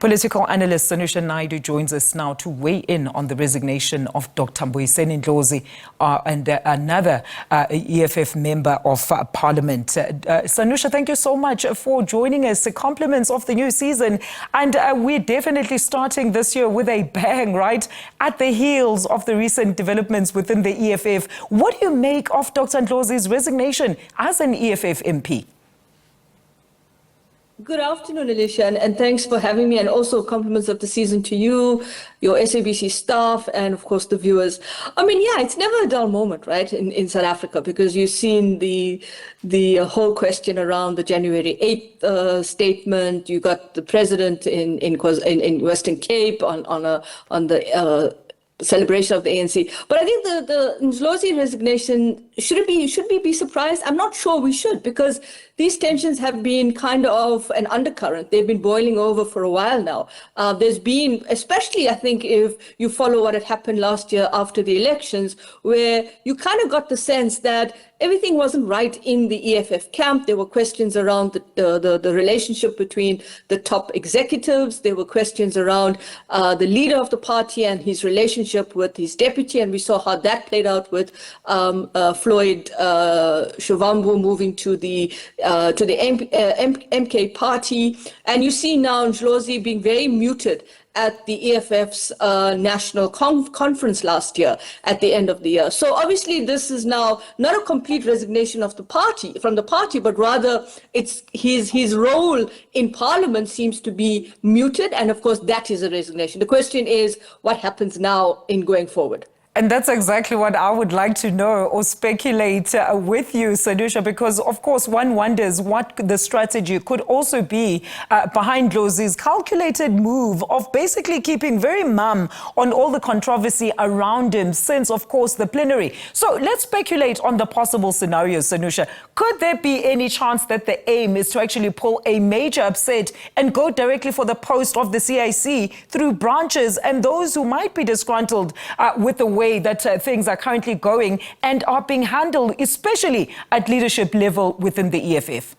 Political analyst Sanusha Naidu joins us now to weigh in on the resignation of Dr Mbuyiseni Ndlozi and another EFF member of Parliament. Sanusha, thank you so much for joining us. The compliments of the new season. And we're definitely starting this year with a bang, right? At the heels of the recent developments within the EFF. What do you make of Dr Ndlozi's resignation as an EFF MP? Good afternoon, Alicia, and thanks for having me, and also compliments of the season to you, your SABC staff, and of course the viewers. I mean, yeah, it's never a dull moment, right, in South Africa, because you've seen the whole question around the January 8th statement. You got the president in Western Cape on the celebration of the ANC. But I think the Ndlozi resignation, should we be surprised? I'm not sure we should, because these tensions have been kind of an undercurrent. They've been boiling over for a while now. There's been, especially I think if you follow what had happened last year after the elections, where you kind of got the sense that everything wasn't right in the EFF camp. There were questions around the relationship between the top executives. There were questions around the leader of the party and his relationship with his deputy. And we saw how that played out with Floyd Shivambu moving to the MK party. And you see now Ndlozi being very muted at the EFF's national conference last year, at the end of the year. So obviously this is now not a complete resignation of the party, but rather it's his role in Parliament seems to be muted, and of course that is a resignation. The question is what happens now in going forward. And that's exactly what I would like to know or speculate with you, Sanusha, because, of course, one wonders what the strategy could also be behind Ndlozi's calculated move of basically keeping very mum on all the controversy around him since, of course, the plenary. So let's speculate on the possible scenarios, Sanusha. Could there be any chance that the aim is to actually pull a major upset and go directly for the post of the CIC through branches and those who might be disgruntled with the way that things are currently going and are being handled, especially at leadership level within the EFF?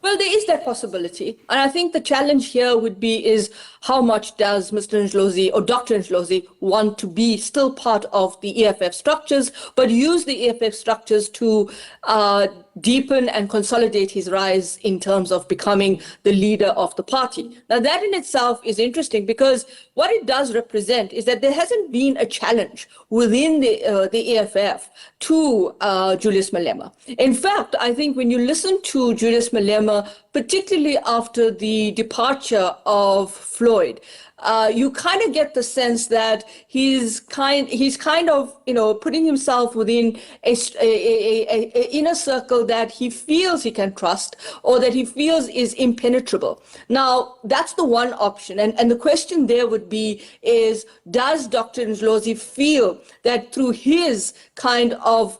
Well, there is that possibility. And I think the challenge here would be is how much does Mr. Ndlozi or Dr. Ndlozi want to be still part of the EFF structures, but use the EFF structures to deepen and consolidate his rise in terms of becoming the leader of the party. Now, that in itself is interesting, because what it does represent is that there hasn't been a challenge within the EFF to Julius Malema. In fact, I think when you listen to Julius Malema, particularly after the departure of Floyd, you kind of get the sense that he's kind of, putting himself within a inner circle that he feels he can trust, or that he feels is impenetrable. Now, that's the one option. And the question there would be is, does Dr. Ndlozi feel that through his kind of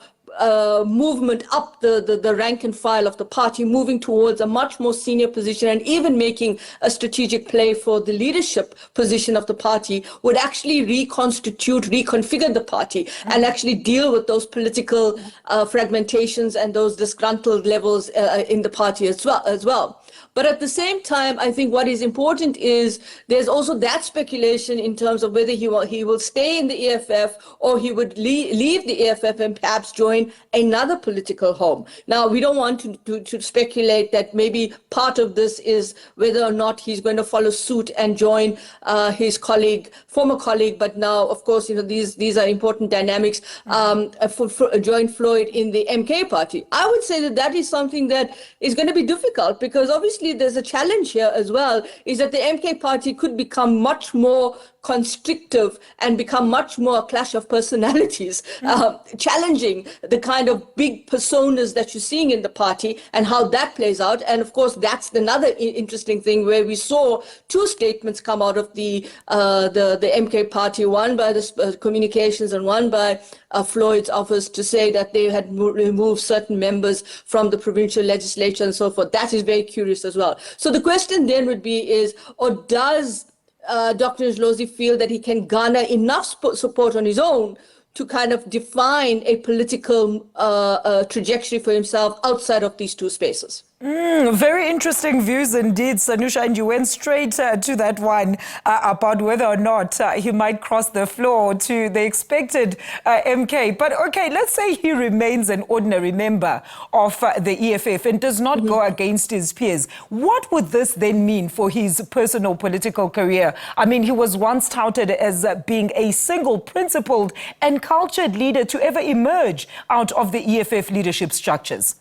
movement up the rank and file of the party, moving towards a much more senior position and even making a strategic play for the leadership position of the party, would actually reconfigure the party and actually deal with those political fragmentations and those disgruntled levels in the party as well. But at the same time, I think what is important is there's also that speculation in terms of whether he will stay in the EFF or he would leave the EFF and perhaps join another political home. Now, we don't want to speculate that maybe part of this is whether or not he's going to follow suit and join his former colleague, but now, of course, these are important dynamics, join Floyd in the MK party. I would say that is something that is going to be difficult, because obviously there's a challenge here as well, is that the MK party could become much more constrictive and become much more a clash of personalities, challenging the kind of big personas that you're seeing in the party and how that plays out. And of course, that's another interesting thing, where we saw two statements come out of the MK party, one by the communications and one by Floyd's office, to say that they had removed certain members from the provincial legislature and so forth. That is very curious as well. So the question then would be is, or does Dr. Ndlozi feel that he can garner enough support on his own to kind of define a political trajectory for himself outside of these two spaces? Very interesting views indeed, Sanusha, and you went straight to that one about whether or not he might cross the floor to the expected MK. But okay, let's say he remains an ordinary member of the EFF and does not go against his peers. What would this then mean for his personal political career? I mean, he was once touted as being a single principled and cultured leader to ever emerge out of the EFF leadership structures.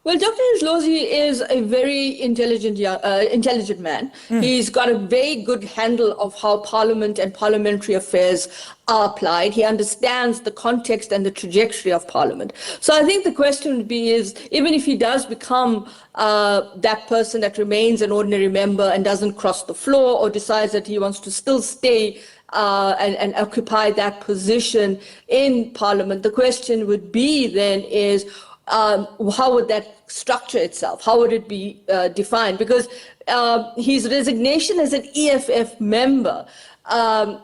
Well, Dr. Ndlozi is a very intelligent man. He's got a very good handle of how parliament and parliamentary affairs are applied. He understands the context and the trajectory of parliament. So I think the question would be is, even if he does become that person that remains an ordinary member and doesn't cross the floor or decides that he wants to still stay and occupy that position in parliament, the question would be then is, how would that structure itself? How would it be defined? Because his resignation as an EFF member,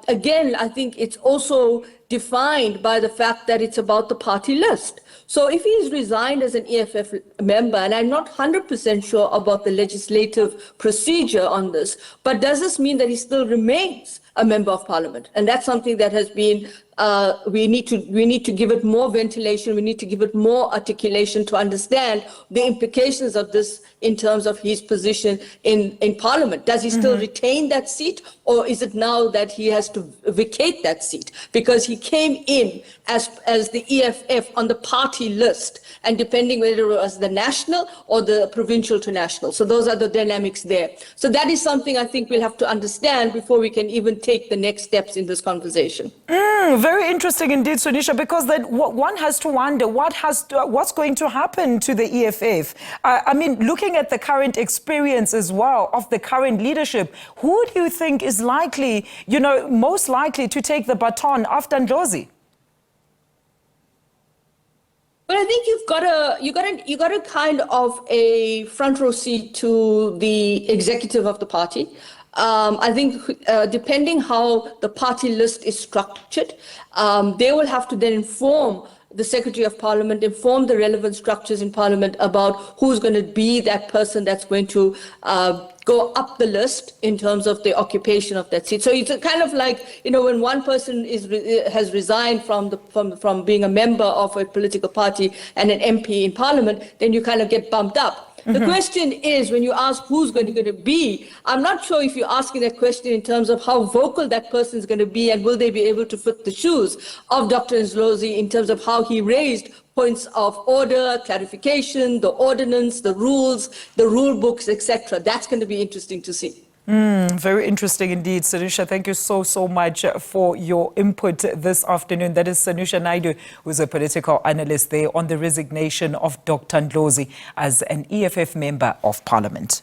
again, I think it's also defined by the fact that it's about the party list. So if he's resigned as an EFF member, and I'm not 100% sure about the legislative procedure on this, but does this mean that he still remains a member of parliament? And that's something that has been, we need to give it more ventilation, we need to give it more articulation to understand the implications of this in terms of his position in parliament. Does he still retain that seat, or is it now that he has to vacate that seat? Because he came in as the EFF on the party list, and depending whether it was the national or the provincial to national. So those are the dynamics there. So that is something I think we'll have to understand before we can even take the next steps in this conversation. Very interesting indeed, Sanusha, because then one has to wonder what's going to happen to the EFF. I mean, looking at the current experience as well of the current leadership, who do you think is likely, most likely to take the baton after Ndlozi? But I think you got a kind of a front row seat to the executive of the party. I think depending how the party list is structured, they will have to then inform the Secretary of Parliament, inform the relevant structures in Parliament about who's going to be that person that's going to go up the list in terms of the occupation of that seat. So it's kind of like, when one person has resigned from being a member of a political party and an MP in Parliament, then you kind of get bumped up. The question is, when you ask who's going to be, I'm not sure if you're asking that question in terms of how vocal that person is going to be and will they be able to fit the shoes of Dr. Ndlozi in terms of how he raised points of order, clarification, the ordinance, the rules, the rule books, etc. That's going to be interesting to see. Very interesting indeed, Sanusha. Thank you so much for your input this afternoon. That is Sanusha Naidu, who's a political analyst there on the resignation of Dr. Ndlozi as an EFF member of parliament.